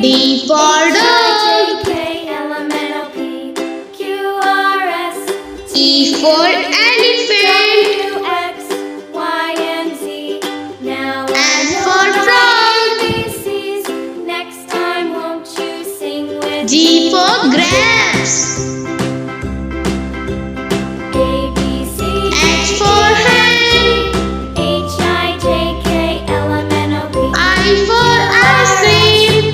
D for dog. E for elephant. F for frog. G for grapes. H for hen. I for ice cream.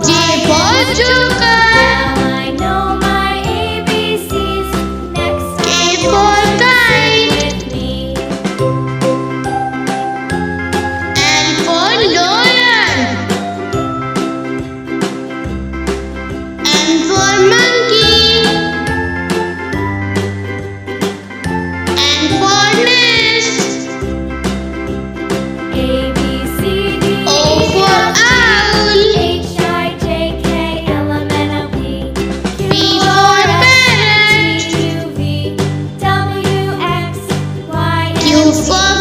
J for joker. K for kite. L for lion. M for monkey. N for nest. O for owl. P for parrot. Q for